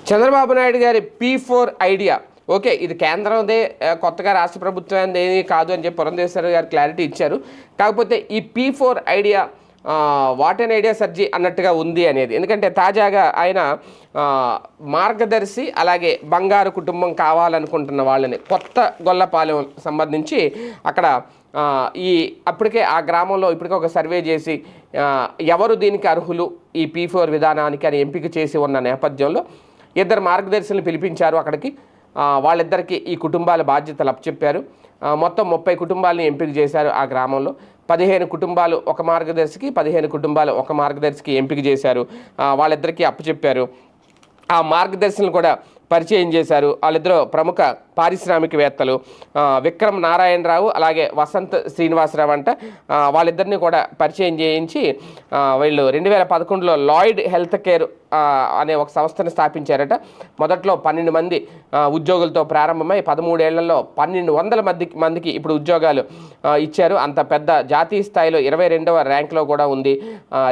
చంద్రబాబు నాయుడు గారి P4 idea okay, ఇది కేంద్రందే, కొత్తగా రాష్ట్ర ప్రభుత్వం ఏమీ కాదు అని చెప్పి పురంధేశ్వరి గారు క్లారిటీ ఇచ్చారు. కాకపోతే ఈ P4 idea what and idea సర్జీ అన్నట్టుగా ఉంది అనేది. ఎందుకంటే తాజాగా ఆయన మార్గదర్శి అలాగే బంగారు కుటుంబం కావాలనుకుంటున్న వాళ్ళని కొత్త గొల్లపాలెం సంబంధించి అక్కడ అప్పటికే ఆ గ్రామంలో ఇప్పటికే ఒక సర్వే చేసి ఎవరు దీనికి అర్హులు ఈ P4 విధానానికి అని ఎంపిక చేసి ఉన్న నేపథ్యంలో ఇద్దరు మార్గదర్శులను పిలిపించారు అక్కడికి. వాళ్ళిద్దరికీ ఈ కుటుంబాల బాధ్యతలు అప్పచెప్పారు. మొత్తం 30 కుటుంబాలని ఎంపిక చేశారు ఆ గ్రామంలో. 15 కుటుంబాలు ఒక మార్గదర్శికి, 15 కుటుంబాలు ఒక మార్గదర్శికి ఎంపిక చేశారు. వాళ్ళిద్దరికీ అప్పచెప్పారు. ఆ మార్గదర్శులను కూడా పరిచయం చేశారు. వాళ్ళిద్దరూ ప్రముఖ పారిశ్రామికవేత్తలు, విక్రమ్ నారాయణరావు అలాగే వసంత్ శ్రీనివాసరావు అంట. వాళ్ళిద్దరిని కూడా పరిచయం చేయించి వీళ్ళు 2011లో లాయిడ్ హెల్త్ కేర్ అనే ఒక సంస్థను స్థాపించారట. మొదట్లో 12 మంది ఉద్యోగులతో ప్రారంభమై 13 ఏళ్లలో 1200 మందికి ఇప్పుడు ఉద్యోగాలు ఇచ్చారు. అంత పెద్ద జాతీయ స్థాయిలో 22వ ర్యాంక్లో కూడా ఉంది.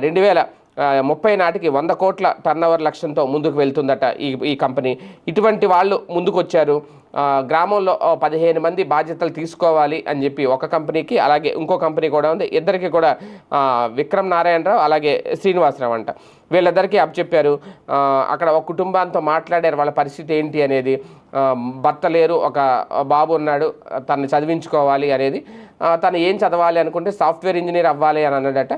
2030 నాటికి 100 కోట్ల టర్నోవర్ లక్ష్యంతో ముందుకు వెళ్తుందట ఈ కంపెనీ. ఇటువంటి వాళ్ళు ముందుకు వచ్చారు. గ్రామంలో 15 మంది బాధ్యతలు తీసుకోవాలి అని చెప్పి ఒక కంపెనీకి, అలాగే ఇంకో కంపెనీ కూడా ఉంది. ఇద్దరికి కూడా విక్రమ్ నారాయణరావు అలాగే శ్రీనివాసరావు అంట. వీళ్ళిద్దరికీ అప్పచెప్పారు. అక్కడ ఒక కుటుంబంతో మాట్లాడారు వాళ్ళ పరిస్థితి ఏంటి అనేది. భర్త లేరు, ఒక బాబు ఉన్నాడు, తను చదివించుకోవాలి అనేది. తను ఏం చదవాలి అనుకుంటే సాఫ్ట్వేర్ ఇంజనీర్ అవ్వాలి అని అన్నాడట.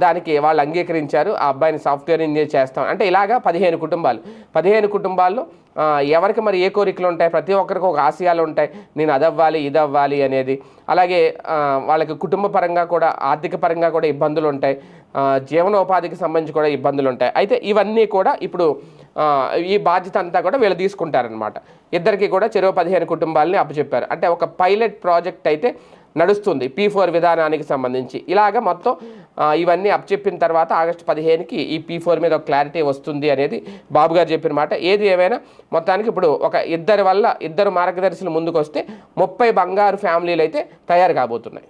దానికి వాళ్ళు అంగీకరించారు. ఆ అబ్బాయిని సాఫ్ట్వేర్ ఇంజనీర్ చేస్తాం అంటే ఇలాగా 15 కుటుంబాల్లో ఎవరికి మరి ఏ కోరికలు ఉంటాయి, ప్రతి ఒక్కరికి ఒక ఆశయాలు ఉంటాయి, నేను అదవ్వాలి ఇదవ్వాలి అనేది. అలాగే వాళ్ళకి కుటుంబ పరంగా కూడా ఆర్థిక పరంగా కూడా ఇబ్బందులు ఉంటాయి, జీవనోపాధికి సంబంధించి కూడా ఇబ్బందులు ఉంటాయి. అయితే ఇవన్నీ కూడా ఇప్పుడు ఈ బాధ్యత అంతా కూడా వీళ్ళు తీసుకుంటారనమాట. ఇద్దరికి కూడా చెరో 15 కుటుంబాలని అప్పచెప్పారు. అంటే ఒక పైలట్ ప్రాజెక్ట్ అయితే నడుస్తుంది P4 విధానానికి సంబంధించి. ఇలాగ మొత్తం ఇవన్నీ అప్పచెప్పిన తర్వాత ఆగస్టు 15కి ఈ P4 మీద ఒక క్లారిటీ వస్తుంది అనేది బాబు గారు చెప్పిన మాట. ఏది ఏమైనా మొత్తానికి ఇప్పుడు ఒక ఇద్దరు మార్గదర్శులు ముందుకు వస్తే 30 బంగారు ఫ్యామిలీలు అయితే తయారు కాబోతున్నాయి.